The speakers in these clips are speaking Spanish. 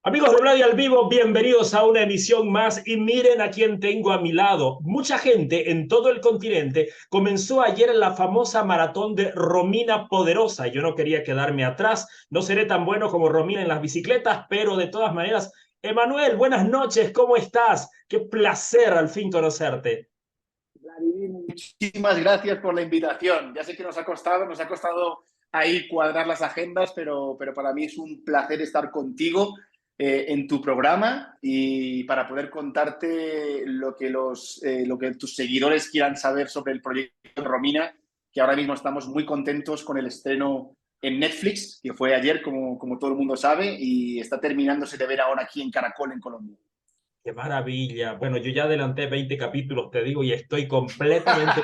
Amigos de Vladi al Vivo, bienvenidos a una emisión más y miren a quién tengo a mi lado. Mucha gente en todo el continente comenzó ayer la famosa maratón de Romina Poderosa. Yo no quería quedarme atrás, no seré tan bueno como Romina en las bicicletas, pero de todas maneras, Emanuel, buenas noches, ¿cómo estás? Qué placer al fin conocerte. Vladimir, muchísimas gracias por la invitación. Ya sé que nos ha costado ahí cuadrar las agendas, pero para mí es un placer estar contigo en tu programa y para poder contarte lo que tus seguidores quieran saber sobre el proyecto Romina, que ahora mismo estamos muy contentos con el estreno en Netflix, que fue ayer, como todo el mundo sabe, y está terminándose de ver ahora aquí en Caracol, en Colombia. Qué maravilla. Bueno, yo ya adelanté 20 capítulos, te digo, y estoy completamente.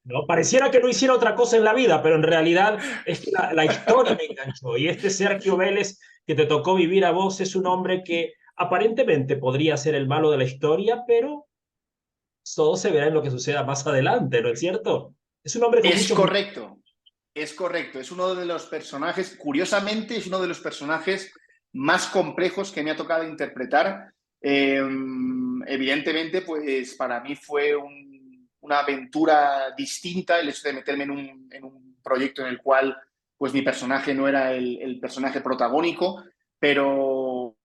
No, pareciera que no hiciera otra cosa en la vida, pero en realidad es que la historia me enganchó. Y este Sergio Vélez que te tocó vivir a vos es un hombre que aparentemente podría ser el malo de la historia, pero todo se verá en lo que suceda más adelante, ¿no es cierto? Es un hombre con Es muchos... correcto. Es correcto, es uno de los personajes, curiosamente, es uno de los personajes más complejos que me ha tocado interpretar. Evidentemente, pues para mí fue una aventura distinta el hecho de meterme en un proyecto en el cual pues mi personaje no era el personaje protagónico, pero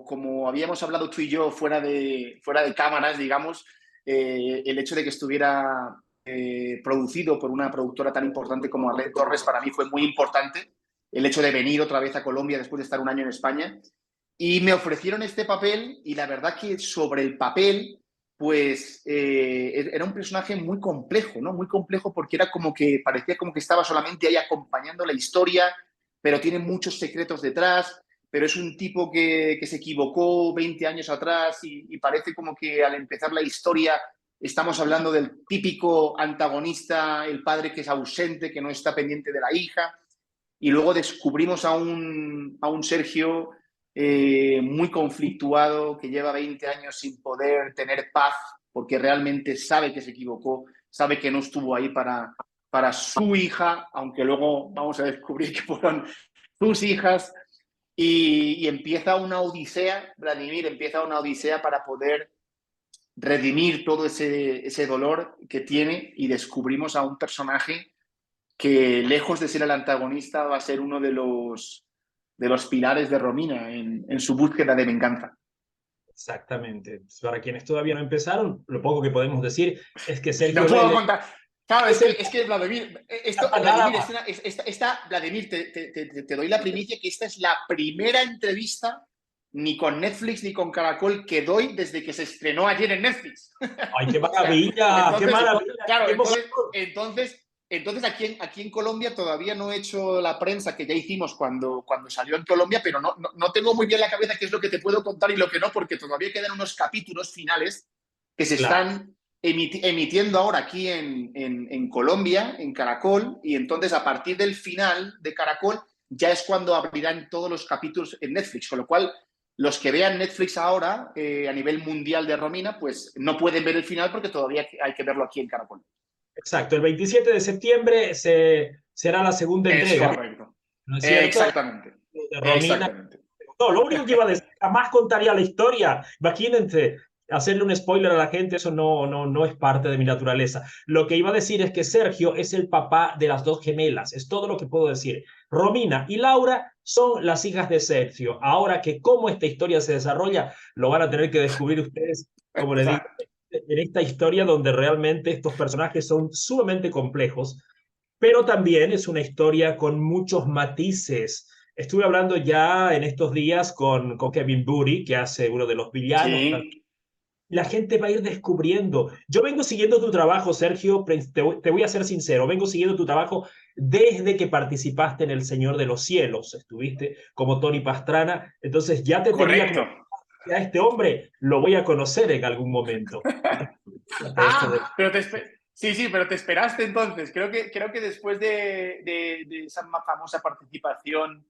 como habíamos hablado tú y yo fuera de cámaras, digamos, el hecho de que estuviera producido por una productora tan importante como Arlet Torres, para mí fue muy importante el hecho de venir otra vez a Colombia después de estar un año en España. Y me ofrecieron este papel y la verdad que sobre el papel, pues era un personaje muy complejo, ¿no? Muy complejo porque era como que parecía como que estaba solamente ahí acompañando la historia, pero tiene muchos secretos detrás, pero es un tipo que se equivocó 20 años atrás y parece como que al empezar la historia estamos hablando del típico antagonista, el padre que es ausente, que no está pendiente de la hija, y luego descubrimos a un Sergio muy conflictuado, que lleva 20 años sin poder tener paz, porque realmente sabe que se equivocó, sabe que no estuvo ahí para su hija, aunque luego vamos a descubrir que fueron sus hijas, y empieza una odisea, Vladimir, empieza una odisea para poder redimir todo ese dolor que tiene y descubrimos a un personaje que lejos de ser el antagonista va a ser uno de los pilares de Romina en su búsqueda de venganza. Exactamente. Para quienes todavía no empezaron, lo poco que podemos decir es que No Sergio puedo Vélez contar. Claro, es el... es que Vladimir, Nada Vladimir, más. Vladimir, te doy la primicia que esta es la primera entrevista ni con Netflix ni con Caracol que doy desde que se estrenó ayer en Netflix. ¡Ay, qué O sea, maravilla! ¡Qué entonces, maravilla! claro, ¡Qué emoción! entonces aquí en Colombia todavía no he hecho la prensa que ya hicimos cuando salió en Colombia, pero no tengo muy bien la cabeza qué es lo que te puedo contar y lo que no, porque todavía quedan unos capítulos finales que se Claro. están emitiendo ahora aquí en Colombia, en Caracol, y entonces a partir del final de Caracol ya es cuando abrirán todos los capítulos en Netflix, con lo cual los que vean Netflix ahora a nivel mundial de Romina, pues no pueden ver el final porque todavía hay que verlo aquí en Caracol. Exacto, el 27 de septiembre será la segunda Es entrega, correcto. ¿no es cierto? Exactamente. De Romina. Exactamente. No, lo único que iba a decir, jamás contaría la historia. Imagínense, hacerle un spoiler a la gente, eso no es parte de mi naturaleza. Lo que iba a decir es que Sergio es el papá de las dos gemelas, es todo lo que puedo decir. Romina y Laura son las hijas de Sergio. Ahora que cómo esta historia se desarrolla, lo van a tener que descubrir ustedes, como les digo, Exacto. en esta historia donde realmente estos personajes son sumamente complejos, pero también es una historia con muchos matices. Estuve hablando ya en estos días con Kevin Booty, que hace uno de los villanos. Sí. La gente va a ir descubriendo. Yo vengo siguiendo tu trabajo, Sergio, te voy a ser sincero, vengo siguiendo tu trabajo desde que participaste en El Señor de los Cielos, estuviste como Tony Pastrana, entonces ya te tenía como Correcto. a este hombre, lo voy a conocer en algún momento. Esto de... Pero sí, sí, pero te esperaste entonces. Creo que después de esa famosa participación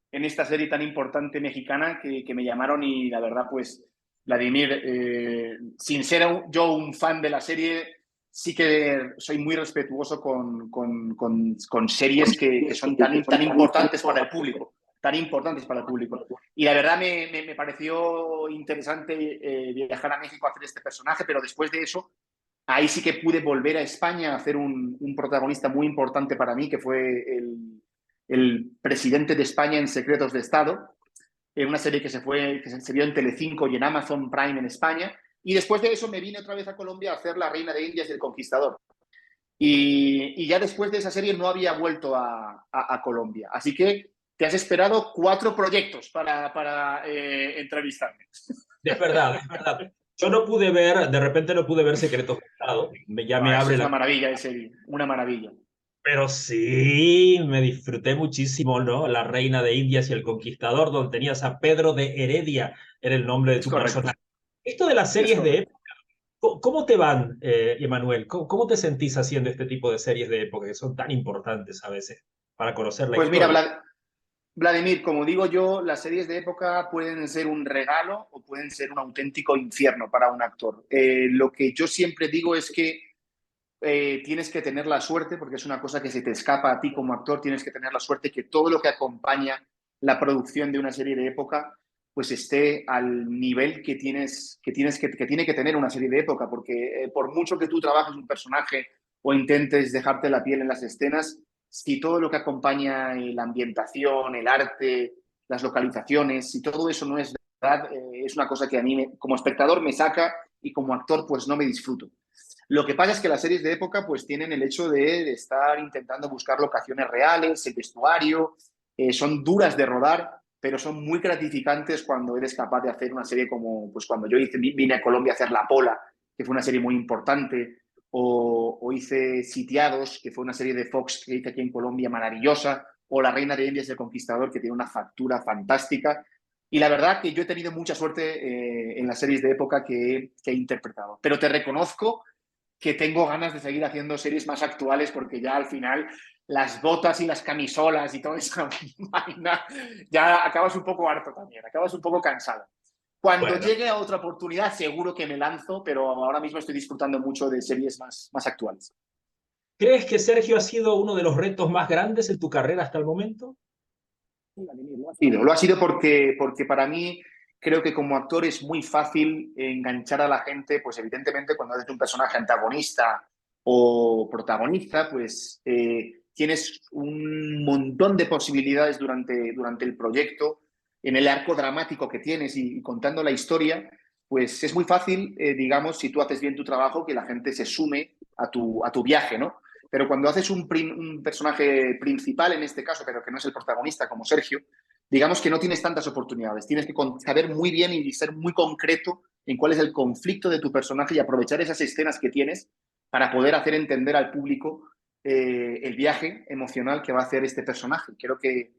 en esta serie tan importante mexicana que me llamaron y la verdad, pues, Vladimir, sin ser yo un fan de la serie, sí que soy muy respetuoso con series que son tan importantes para el público. tan importantes para el público. Y la verdad me pareció interesante viajar a México a hacer este personaje, pero después de eso, ahí sí que pude volver a España a hacer un protagonista muy importante para mí, que fue el presidente de España en Secretos de Estado, en una serie que se vio en Telecinco y en Amazon Prime en España. Y después de eso me vine otra vez a Colombia a hacer La Reina de Indias y El Conquistador. Y ya después de esa serie no había vuelto a Colombia. Así que te has esperado 4 proyectos para entrevistarme. Es verdad, es verdad. Yo no pude ver, de repente no pude ver Secretos de Estado, ya me Eso abre es una la... maravilla de serie, una maravilla. Pero sí, me disfruté muchísimo, ¿no? La Reina de Indias y el Conquistador, donde tenías a Pedro de Heredia, era el nombre de Es tu correcto, personaje. Esto de las es series de correcto. época, ¿cómo te van, Emanuel? ¿Cómo te sentís haciendo este tipo de series de época que son tan importantes a veces para conocer la Pues mira, historia? Vladimir, como digo yo, las series de época pueden ser un regalo o pueden ser un auténtico infierno para un actor. Lo que yo siempre digo es que tienes que tener la suerte, porque es una cosa que se te escapa a ti como actor, tienes que tener la suerte que todo lo que acompaña la producción de una serie de época pues esté al nivel que tiene que tener una serie de época, porque por mucho que tú trabajes un personaje o intentes dejarte la piel en las escenas, si todo lo que acompaña la ambientación, el arte, las localizaciones, si todo eso no es verdad, es una cosa que a mí como espectador me saca y como actor pues no me disfruto. Lo que pasa es que las series de época pues tienen el hecho de estar intentando buscar locaciones reales, el vestuario, son duras de rodar, pero son muy gratificantes cuando eres capaz de hacer una serie como pues cuando yo vine a Colombia a hacer La Pola, que fue una serie muy importante, o hice Sitiados, que fue una serie de Fox que hice aquí en Colombia maravillosa, o La Reina de Indias y El Conquistador, que tiene una factura fantástica. Y la verdad que yo he tenido mucha suerte en las series de época que he interpretado. Pero te reconozco que tengo ganas de seguir haciendo series más actuales porque ya al final las botas y las camisolas y toda esa vaina, ya acabas un poco harto también, acabas un poco cansado. Cuando Bueno, llegue a otra oportunidad seguro que me lanzo, pero ahora mismo estoy disfrutando mucho de series más actuales. ¿crees que Sergio ha sido uno de los retos más grandes en tu carrera hasta el momento? Lo ha sido porque para mí creo que como actor es muy fácil enganchar a la gente, pues evidentemente cuando haces un personaje antagonista o protagonista, pues tienes un montón de posibilidades durante el proyecto, en el arco dramático que tienes y contando la historia, pues es muy fácil, digamos, si tú haces bien tu trabajo, que la gente se sume a tu viaje, ¿no? Pero cuando haces un personaje principal, en este caso, pero que no es el protagonista, como Sergio, digamos que no tienes tantas oportunidades. Tienes que saber muy bien y ser muy concreto en cuál es el conflicto de tu personaje y aprovechar esas escenas que tienes para poder hacer entender al público el viaje emocional que va a hacer este personaje. Creo que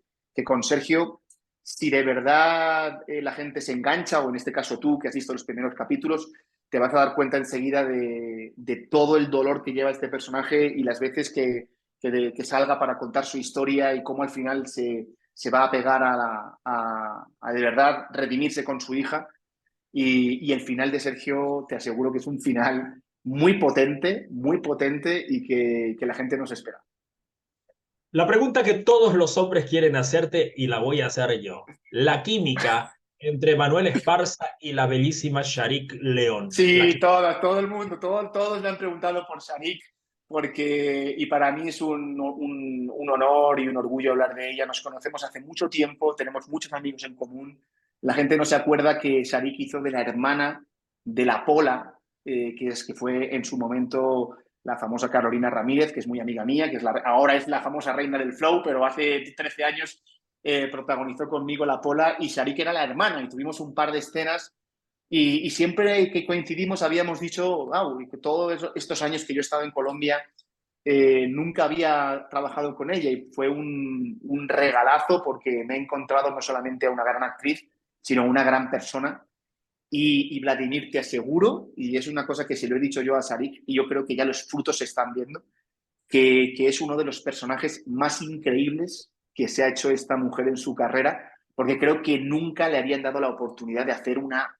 con Sergio, si de verdad la gente se engancha, o en este caso tú, que has visto los primeros capítulos, te vas a dar cuenta enseguida de todo el dolor que lleva este personaje y las veces que salga para contar su historia y cómo al final se va a pegar a de verdad redimirse con su hija. Y el final de Sergio, te aseguro que es un final muy potente y que la gente no se espera. La pregunta que todos los hombres quieren hacerte y la voy a hacer yo. La química entre Manuel Esparza y la bellísima Sharik León. Sí, todo el mundo, todos me han preguntado por Sharik, y para mí es un honor y un orgullo hablar de ella. Nos conocemos hace mucho tiempo, tenemos muchos amigos en común. La gente no se acuerda que Sharik hizo de la hermana de la Pola, que fue en su momento la famosa Carolina Ramírez, que es muy amiga mía, ahora es la famosa reina del flow, pero hace 13 años protagonizó conmigo la Pola y Sharik era la hermana y tuvimos un par de escenas y siempre que coincidimos habíamos dicho, wow, que todos estos años que yo he estado en Colombia nunca había trabajado con ella y fue un regalazo porque me he encontrado no solamente a una gran actriz, sino a una gran persona. Y Vladimir, te aseguro, y es una cosa que se lo he dicho yo a Sarik, y yo creo que ya los frutos se están viendo, que es uno de los personajes más increíbles que se ha hecho esta mujer en su carrera, porque creo que nunca le habían dado la oportunidad de hacer una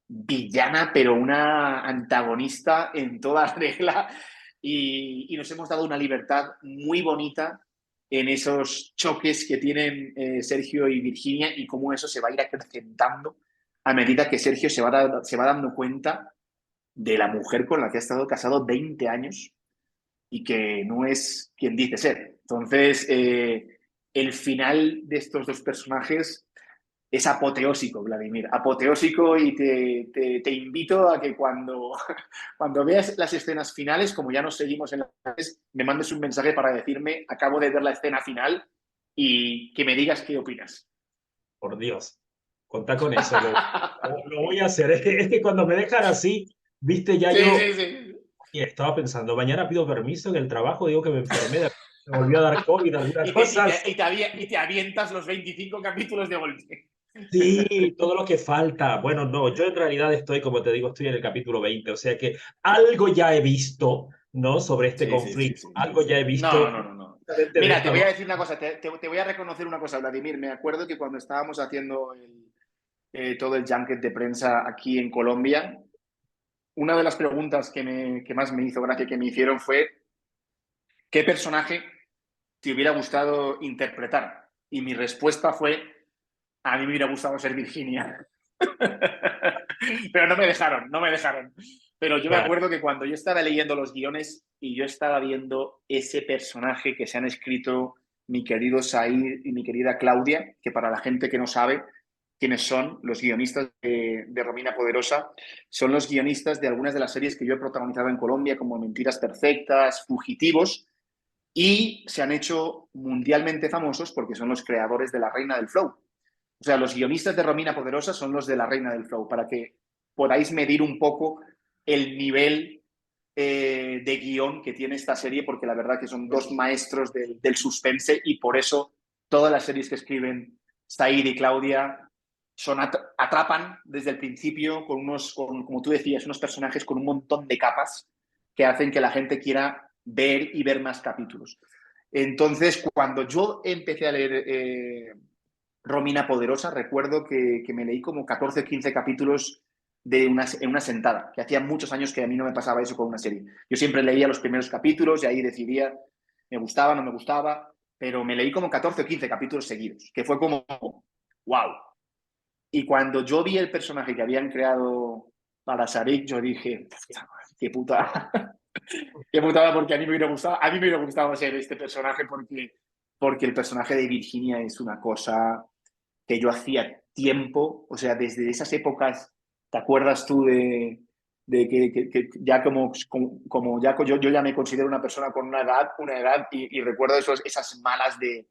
villana, pero una antagonista en toda regla, y nos hemos dado una libertad muy bonita en esos choques que tienen Sergio y Virginia y cómo eso se va a ir acrecentando a medida que Sergio se va dando cuenta de la mujer con la que ha estado casado 20 años y que no es quien dice ser. Entonces, el final de estos dos personajes es apoteósico, Vladimir, apoteósico, y te invito a que cuando veas las escenas finales, como ya nos seguimos en las, me mandes un mensaje para decirme, acabo de ver la escena final y que me digas qué opinas. Por Dios, contá con eso, lo voy a hacer. Es que cuando me dejan así, viste, ya Sí, yo sí, sí. y estaba pensando, mañana pido permiso en el trabajo, digo que me enfermé, me volvió a dar COVID, alguna cosa así. Y te avientas los 25 capítulos de golpe. Sí, todo lo que falta. Bueno, no, yo en realidad estoy, como te digo, estoy en el capítulo 20, o sea que algo ya he visto, ¿no? Sobre este Sí, sí, sí, conflicto, sí, sí, algo ya sí. he No, visto no, no, no. justamente de Mira, te estas voy a dos. decir una cosa, te voy a reconocer una cosa, Vladimir. Me acuerdo que cuando estábamos haciendo todo el junket de prensa aquí en Colombia, una de las preguntas que más me hizo gracia que me hicieron fue ¿qué personaje te hubiera gustado interpretar? Y mi respuesta fue, a mí me hubiera gustado ser Virginia. Pero no me dejaron, no me dejaron. Pero yo me Claro, acuerdo que cuando yo estaba leyendo los guiones y yo estaba viendo ese personaje que se han escrito mi querido Said y mi querida Claudia, que para la gente que no sabe quiénes son los guionistas de Romina Poderosa, son los guionistas de algunas de las series que yo he protagonizado en Colombia, como Mentiras Perfectas, Fugitivos, y se han hecho mundialmente famosos porque son los creadores de La Reina del Flow. O sea, los guionistas de Romina Poderosa son los de La Reina del Flow, para que podáis medir un poco el nivel de guión que tiene esta serie, porque la verdad que son dos maestros del suspense y por eso todas las series que escriben Said y Claudia atrapan desde el principio con como tú decías, unos personajes con un montón de capas que hacen que la gente quiera ver y ver más capítulos. Entonces, cuando yo empecé a leer Romina Poderosa, recuerdo que me leí como 14 o 15 capítulos en una sentada, que hacía muchos años que a mí no me pasaba eso con una serie. Yo siempre leía los primeros capítulos y ahí decidía, me gustaba, no me gustaba, pero me leí como 14 o 15 capítulos seguidos, que fue como, wow. Y cuando yo vi el personaje que habían creado para Sarik, yo dije, qué puta, qué putada, porque a mí me hubiera gustado ser este personaje porque el personaje de Virginia es una cosa que yo hacía tiempo, o sea, desde esas épocas, ¿te acuerdas tú de que ya como ya yo ya me considero una persona con una edad y recuerdo esas malas de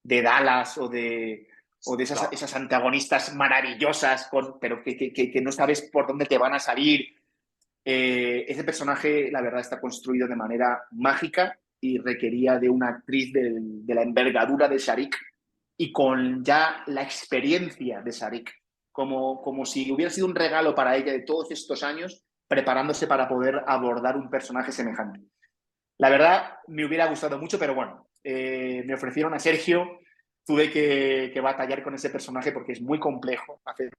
Dallas o de no. esas antagonistas maravillosas, pero que no sabes por dónde te van a salir? Ese personaje, la verdad, está construido de manera mágica y requería de una actriz de la envergadura de Sharik y con ya la experiencia de Sharik, como si hubiera sido un regalo para ella de todos estos años, preparándose para poder abordar un personaje semejante. La verdad, me hubiera gustado mucho, pero bueno, me ofrecieron a Sergio, tuve que batallar con ese personaje porque es muy complejo hacer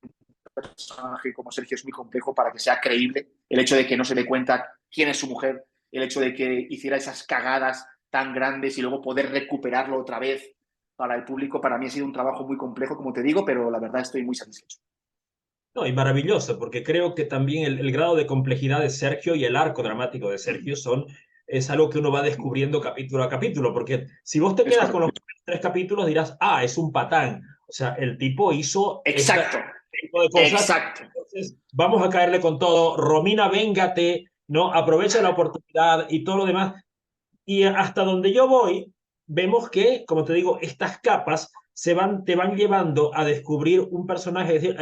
personaje como Sergio es muy complejo para que sea creíble. El hecho de que no se dé cuenta quién es su mujer, el hecho de que hiciera esas cagadas tan grandes y luego poder recuperarlo otra vez para el público, para mí ha sido un trabajo muy complejo, como te digo, pero la verdad estoy muy satisfecho. No, y maravilloso, porque creo que también el grado de complejidad de Sergio y el arco dramático de Sergio es algo que uno va descubriendo capítulo a capítulo, porque si vos te Es quedas con los correcto. primeros 3 capítulos dirás, ah, es un patán. O sea, el tipo hizo este Exacto, tipo de cosas, exacto. entonces vamos a caerle con todo. Romina, véngate, ¿no? Aprovecha la oportunidad y todo lo demás. Y hasta donde yo voy, vemos que, como te digo, estas capas te van llevando a descubrir un personaje, decir,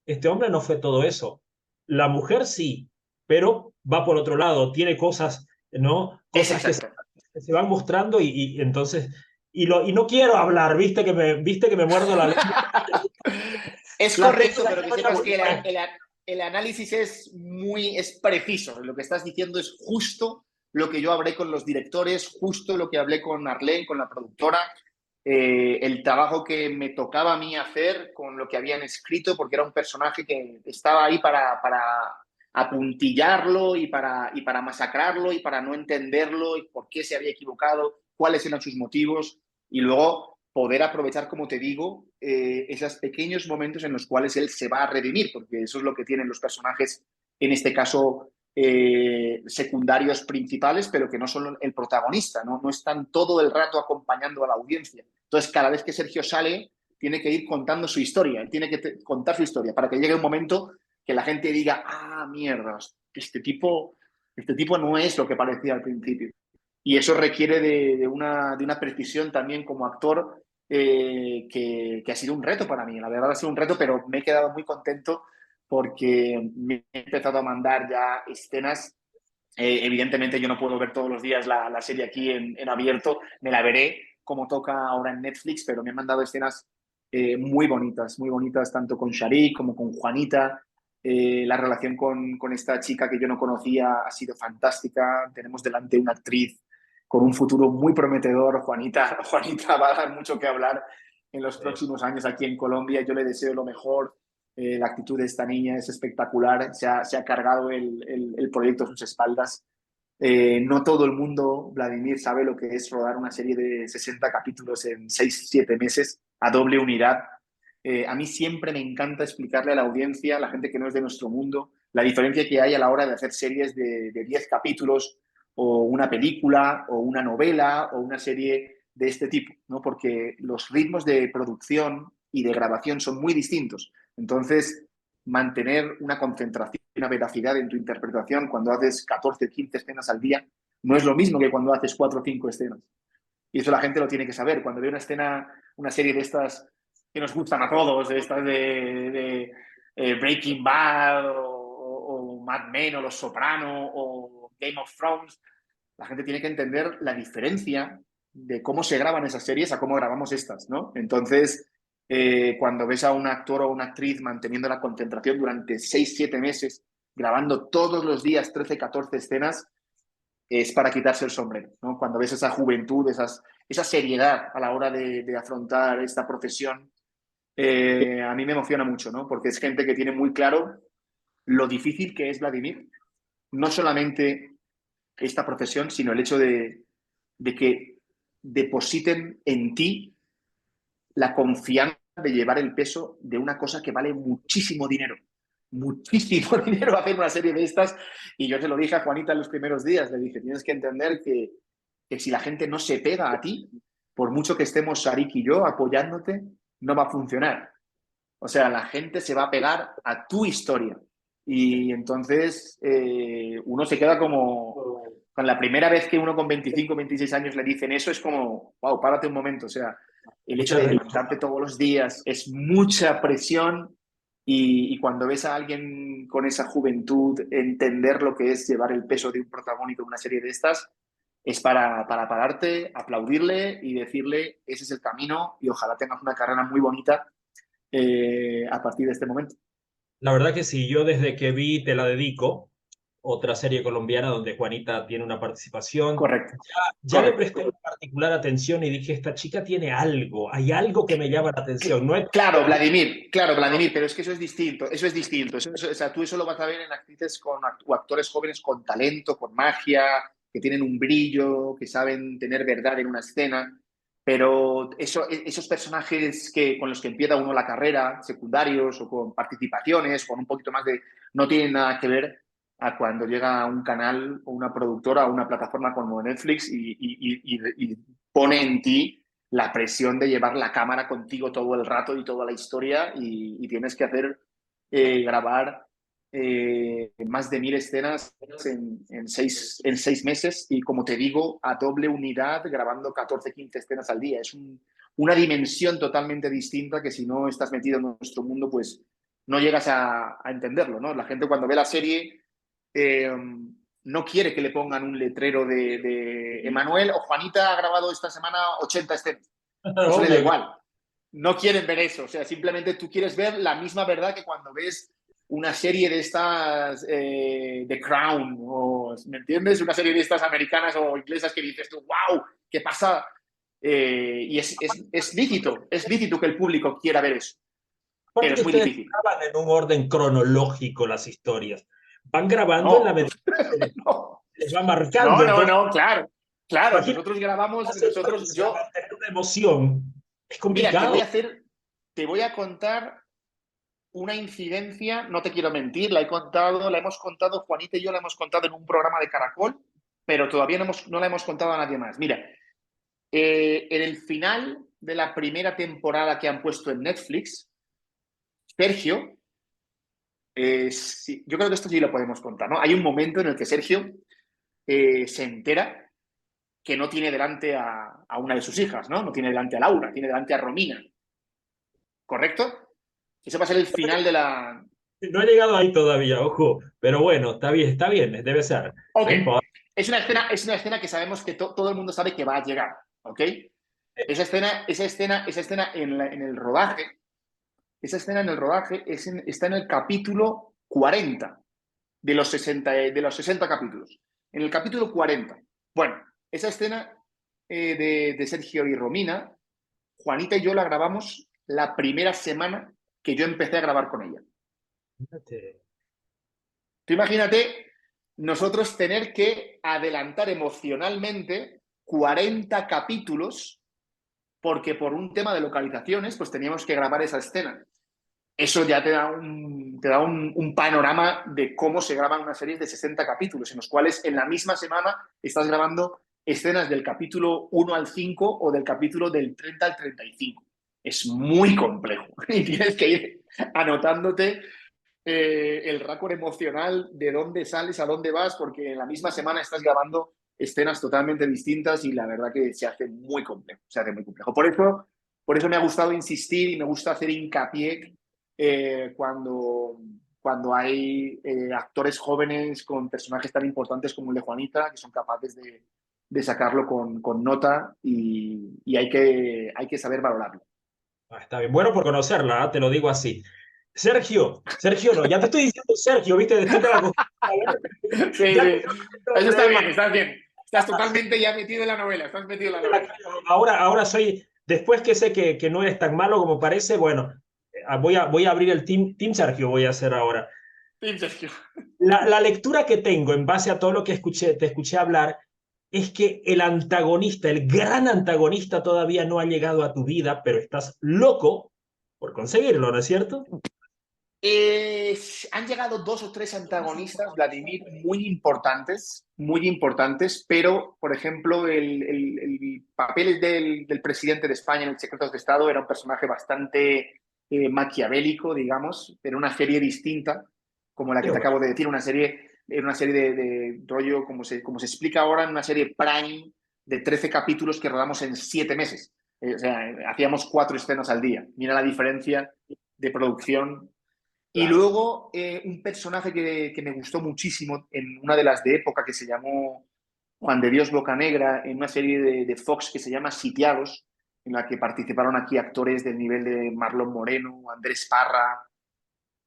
este hombre no fue todo eso. La mujer sí, pero va por otro lado, tiene cosas, ¿no? Es Cosas exacto. que se van mostrando y entonces, y no quiero hablar, viste que me muerdo la lengua. Es La tengo, correcto, la pero que tengo ya sepas muy que fresca. el análisis es preciso. Lo que estás diciendo es justo lo que yo hablé con los directores, justo lo que hablé con Arlene, con la productora, el trabajo que me tocaba a mí hacer con lo que habían escrito, porque era un personaje que estaba ahí para apuntillarlo y para masacrarlo y para no entenderlo y por qué se había equivocado cuáles eran sus motivos y luego poder aprovechar, como te digo, esos pequeños momentos en los cuales él se va a redimir, porque eso es lo que tienen los personajes, en este caso, secundarios principales, pero que no son el protagonista, ¿no? No están todo el rato acompañando a la audiencia. Entonces, cada vez que Sergio sale, tiene que ir contando su historia, él tiene que contar su historia para que llegue un momento que la gente diga, ah, mierda, este tipo no es lo que parecía al principio. Y eso requiere de una precisión también como actor que ha sido un reto para mí. La verdad ha sido un reto, pero me he quedado muy contento porque me he empezado a mandar ya escenas. Evidentemente yo no puedo ver todos los días la serie aquí en abierto, me la veré como toca ahora en Netflix, pero me han mandado escenas muy bonitas, tanto con Sharik como con Juanita. La relación con esta chica que yo no conocía ha sido fantástica. Tenemos delante una actriz con un futuro muy prometedor. Juanita va a dar mucho que hablar en los próximos años aquí en Colombia. Yo le deseo lo mejor. La actitud de esta niña es espectacular. Se ha cargado el proyecto a sus espaldas. No todo el mundo, Vladimir, sabe lo que es rodar una serie de 60 capítulos en 6-7 meses a doble unidad. A mí siempre me encanta explicarle a la audiencia, a la gente que no es de nuestro mundo, la diferencia que hay a la hora de hacer series de 10 capítulos o una película o una novela o una serie de este tipo, ¿no? Porque los ritmos de producción y de grabación son muy distintos. Entonces, mantener una concentración, una veracidad en tu interpretación cuando haces 14 o 15 escenas al día no es lo mismo que cuando haces 4 o 5 escenas. Y eso la gente lo tiene que saber. Cuando ve una escena, una serie de estas que nos gustan a todos, de estas de Breaking Bad o Mad Men o Los Soprano o Game of Thrones, la gente tiene que entender la diferencia de cómo se graban esas series a cómo grabamos estas, ¿no? Entonces, cuando ves a un actor o una actriz manteniendo la concentración durante 6-7 meses, grabando todos los días 13-14 escenas, es para quitarse el sombrero, ¿no? Cuando ves esa juventud, esa seriedad a la hora de afrontar esta profesión, a mí me emociona mucho, ¿no? Porque es gente que tiene muy claro lo difícil que es, Vladimir, no solamente esta profesión, sino el hecho de que depositen en ti la confianza de llevar el peso de una cosa que vale muchísimo dinero. Muchísimo dinero hacer una serie de estas. Y yo se lo dije a Juanita en los primeros días. Le dije, tienes que entender que si la gente no se pega a ti, por mucho que estemos Sharik y yo apoyándote, no va a funcionar. O sea, la gente se va a pegar a tu historia. Y entonces uno se queda como... Con la primera vez que uno con 25, 26 años le dicen eso, es como, wow, párate un momento. O sea, el hecho de levantarte todos los días es mucha presión y cuando ves a alguien con esa juventud entender lo que es llevar el peso de un protagónico en una serie de estas, es para pararte, aplaudirle y decirle, ese es el camino y ojalá tengas una carrera muy bonita a partir de este momento. La verdad que sí, yo desde que vi Te la dedico, otra serie colombiana donde Juanita tiene una participación, Correcto, ya le correcto. presté una particular atención y dije, esta chica tiene algo, hay algo que me llama la atención. No es... Claro, Vladimir, pero es que eso es distinto, eso es distinto. O sea, tú eso lo vas a ver en actrices o actores jóvenes con talento, con magia, que tienen un brillo, que saben tener verdad en una escena, pero esos personajes con los que empieza uno la carrera, secundarios o con participaciones, con un poquito más de... no tienen nada que ver a cuando llega a un canal o una productora o una plataforma como Netflix y pone en ti la presión de llevar la cámara contigo todo el rato y toda la historia y tienes que hacer, grabar más de 1000 escenas en 6 meses y como te digo, a doble unidad grabando 14-15 escenas al día. Es una dimensión totalmente distinta que si no estás metido en nuestro mundo, pues no llegas a entenderlo, ¿no? La gente cuando ve la serie no quiere que le pongan un letrero de Emanuel o Juanita ha grabado esta semana 80 escenas. Eso le da Obvio que... igual. No quieren ver eso. O sea, simplemente tú quieres ver la misma verdad que cuando ves una serie de estas The Crown, o, ¿me entiendes? Una serie de estas americanas o inglesas que dices tú, wow, ¿qué pasa? Y es lícito que el público quiera ver eso, Aparte pero que es muy ustedes difícil. graban en un orden cronológico las historias. Van grabando en la No, medida que no, les va marcando. Entonces, claro. Claro, Imagínate, nosotros grabamos, yo, mantener una emoción. Es mira, complicado. te voy a contar una incidencia, no te quiero mentir, la hemos contado, Juanita y yo la hemos contado en un programa de Caracol, pero todavía no la hemos contado a nadie más. Mira, en el final de la primera temporada que han puesto en Netflix, Sergio, sí, yo creo que esto sí lo podemos contar, ¿no? Hay un momento en el que Sergio se entera que no tiene delante a una de sus hijas, ¿no? No tiene delante a Laura, tiene delante a Romina, ¿correcto? Eso va a ser el final de la... No he llegado ahí todavía, ojo. Pero bueno, está bien, debe ser. Ok, No importa. es una escena que sabemos que todo el mundo sabe que va a llegar, ¿ok? Esa escena en el rodaje, esa escena en el rodaje está en el capítulo 40 de los 60 capítulos. En el capítulo 40. Bueno, esa escena de Sergio y Romina, Juanita y yo la grabamos la primera semana que yo empecé a grabar con ella. Fíjate. Tú imagínate nosotros tener que adelantar emocionalmente 40 capítulos porque por un tema de localizaciones pues teníamos que grabar esa escena. Eso ya te da un panorama de cómo se graban unas series de 60 capítulos, en los cuales en la misma semana estás grabando escenas del capítulo 1 al 5 o del capítulo del 30 al 35. Es muy complejo y tienes que ir anotándote el récord emocional de dónde sales, a dónde vas, porque en la misma semana estás grabando escenas totalmente distintas y la verdad que se hace muy complejo, se hace muy complejo. Por eso me ha gustado insistir y me gusta hacer hincapié cuando hay actores jóvenes con personajes tan importantes como el de Juanita, que son capaces de sacarlo con nota y hay que saber valorarlo. Está bien. Bueno por conocerla, te lo digo así. Sergio, no, ya te estoy diciendo Sergio, ¿viste? Después de la Sí, ya te sí. cambié el Eso nombre, está Emma. bien, estás bien. Estás totalmente ya metido en la novela, estás metido en la novela. Ahora soy, después que sé que no eres tan malo como parece, bueno, voy a abrir el Team Sergio, voy a hacer ahora. Sí, Sergio. La lectura que tengo en base a todo lo que te escuché hablar es que el antagonista, el gran antagonista todavía no ha llegado a tu vida, pero estás loco por conseguirlo, ¿no es cierto? Han llegado dos o tres antagonistas, Vladimir, muy importantes, pero, por ejemplo, el papel del presidente de España en el Secretos de Estado era un personaje bastante maquiavélico, digamos, era una serie distinta, como la Qué que te bueno. acabo de decir, era una serie de rollo, como se explica ahora, en una serie Prime de 13 capítulos que rodamos en 7 meses. O sea, hacíamos 4 escenas al día. Mira la diferencia de producción. Y Claro. luego un personaje que me gustó muchísimo en una de las de época que se llamó Juan de Dios Bocanegra, en una serie de Fox que se llama Sitiados, en la que participaron aquí actores del nivel de Marlon Moreno, Andrés Parra,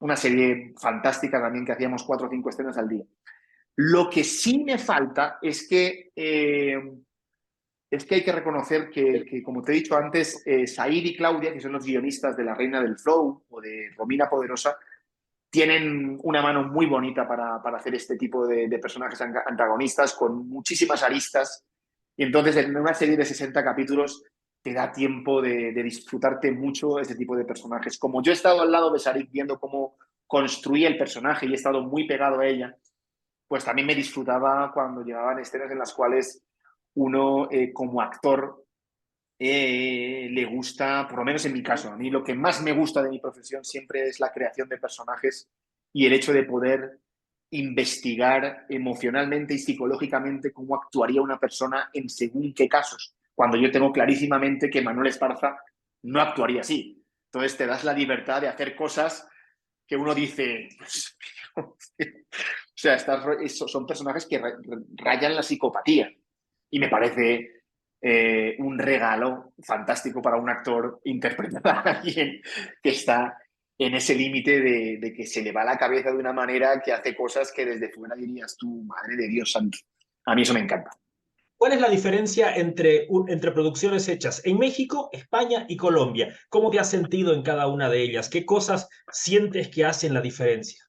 una serie fantástica también que hacíamos 4 o 5 escenas al día. Lo que sí me falta es que hay que reconocer como te he dicho antes, Said y Claudia, que son los guionistas de La Reina del Flow o de Romina Poderosa, tienen una mano muy bonita para hacer este tipo de personajes antagonistas con muchísimas aristas. Y entonces en una serie de 60 capítulos te da tiempo de disfrutarte mucho este tipo de personajes. Como yo he estado al lado de Sarik viendo cómo construía el personaje y he estado muy pegado a ella, pues también me disfrutaba cuando llegaban escenas en las cuales uno como actor le gusta, por lo menos en mi caso, a mí lo que más me gusta de mi profesión siempre es la creación de personajes y el hecho de poder investigar emocionalmente y psicológicamente cómo actuaría una persona en según qué casos, cuando yo tengo clarísimamente que Manuel Esparza no actuaría así. Entonces te das la libertad de hacer cosas que uno dice, pues, o sea, son personajes que rayan la psicopatía y me parece un regalo fantástico para un actor interpretar a alguien que está en ese límite de que se le va la cabeza de una manera que hace cosas que desde fuera dirías tú, madre de Dios santo. A mí eso me encanta. ¿Cuál es la diferencia entre producciones hechas en México, España y Colombia? ¿Cómo te has sentido en cada una de ellas? ¿Qué cosas sientes que hacen la diferencia?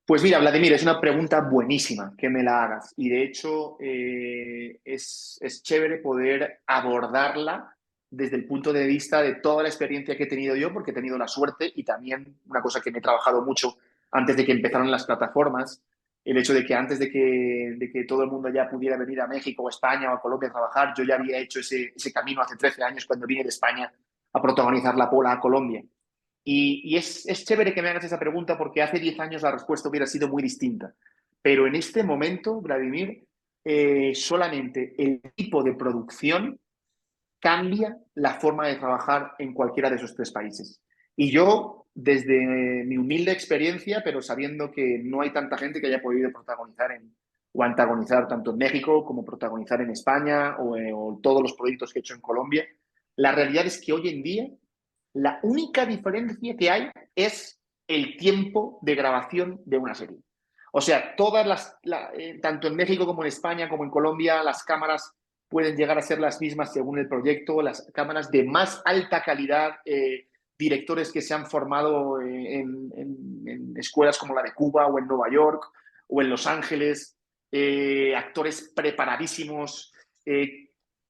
Pues mira, Vladimir, es una pregunta buenísima que me la hagas y de hecho es chévere poder abordarla desde el punto de vista de toda la experiencia que he tenido yo, porque he tenido la suerte y también una cosa que me he trabajado mucho antes de que empezaran las plataformas, el hecho de que antes de que todo el mundo ya pudiera venir a México o a España o a Colombia a trabajar, yo ya había hecho ese camino hace 13 años cuando vine de España a protagonizar La Pola a Colombia. Y es chévere que me hagas esa pregunta porque hace 10 años la respuesta hubiera sido muy distinta. Pero en este momento, Vladimir, solamente el tipo de producción cambia la forma de trabajar en cualquiera de esos tres países. Y yo, desde mi humilde experiencia, pero sabiendo que no hay tanta gente que haya podido protagonizar o antagonizar tanto en México como protagonizar en España o todos los proyectos que he hecho en Colombia, la realidad es que hoy en día la única diferencia que hay es el tiempo de grabación de una serie. O sea, tanto en México como en España como en Colombia, las cámaras pueden llegar a ser las mismas según el proyecto, las cámaras de más alta calidad, directores que se han formado en escuelas como la de Cuba o en Nueva York o en Los Ángeles, actores preparadísimos,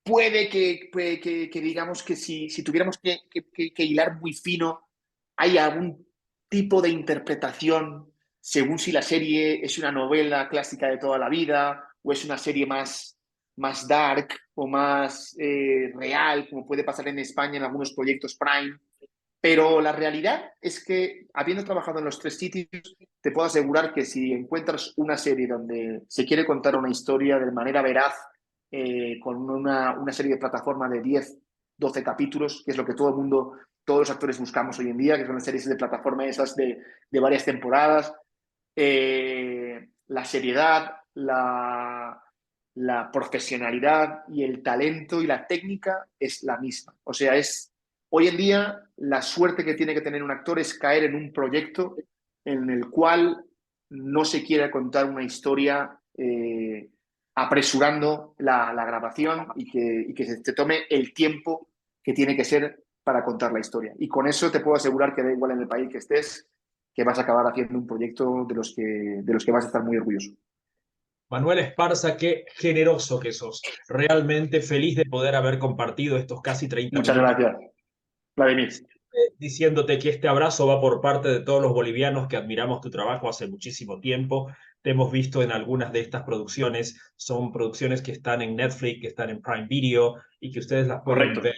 puede que digamos que si tuviéramos que hilar muy fino, hay algún tipo de interpretación según si la serie es una novela clásica de toda la vida o es una serie más dark o más real, como puede pasar en España en algunos proyectos Prime. Pero la realidad es que, habiendo trabajado en los tres sitios, te puedo asegurar que si encuentras una serie donde se quiere contar una historia de manera veraz, con una serie de plataforma de 10, 12 capítulos, que es lo que todo el mundo, todos los actores buscamos hoy en día, que son las series de plataforma esas de varias temporadas, la seriedad, la profesionalidad y el talento y la técnica es la misma. O sea, hoy en día la suerte que tiene que tener un actor es caer en un proyecto en el cual no se quiere contar una historia apresurando la grabación y que se te tome el tiempo que tiene que ser para contar la historia. Y con eso te puedo asegurar que da igual en el país que estés, que vas a acabar haciendo un proyecto de los que vas a estar muy orgulloso. Manuel Esparza, qué generoso que sos. Realmente feliz de poder haber compartido estos casi 30 Muchas minutos gracias, Vladimir. diciéndote que este abrazo va por parte de todos los bolivianos que admiramos tu trabajo hace muchísimo tiempo. Te hemos visto en algunas de estas producciones. Son producciones que están en Netflix, que están en Prime Video y que ustedes las pueden Correcto. ver,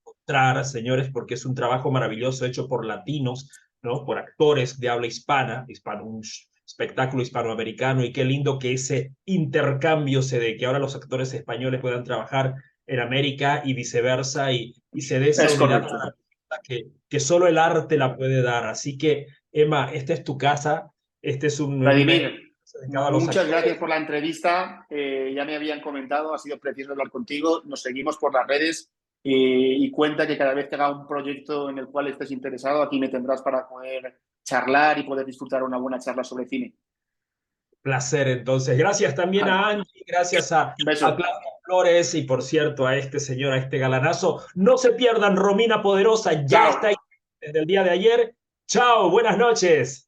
encontrar, señores, porque es un trabajo maravilloso hecho por latinos, ¿no? Por actores de habla hispana, un espectáculo hispanoamericano, y qué lindo que ese intercambio se dé, que ahora los actores españoles puedan trabajar en América y viceversa, y se dé esa Es unidad correcto. que solo el arte la puede dar. Así que, Emma, esta es tu casa, este es un Vladimir, dedicado a los muchas gracias actores. por la entrevista. Ya me habían comentado, ha sido precioso hablar contigo. Nos seguimos por las redes y cuenta que cada vez que haga un proyecto en el cual estés interesado, aquí me tendrás para poder charlar y poder disfrutar una buena charla sobre cine. Placer, entonces. Gracias también Vale. a Angie, gracias Un a beso. Claudia Flores y, por cierto, a este señor, a este galanazo. No se pierdan Romina Poderosa, ya Chao. está ahí desde el día de ayer. Chao, buenas noches.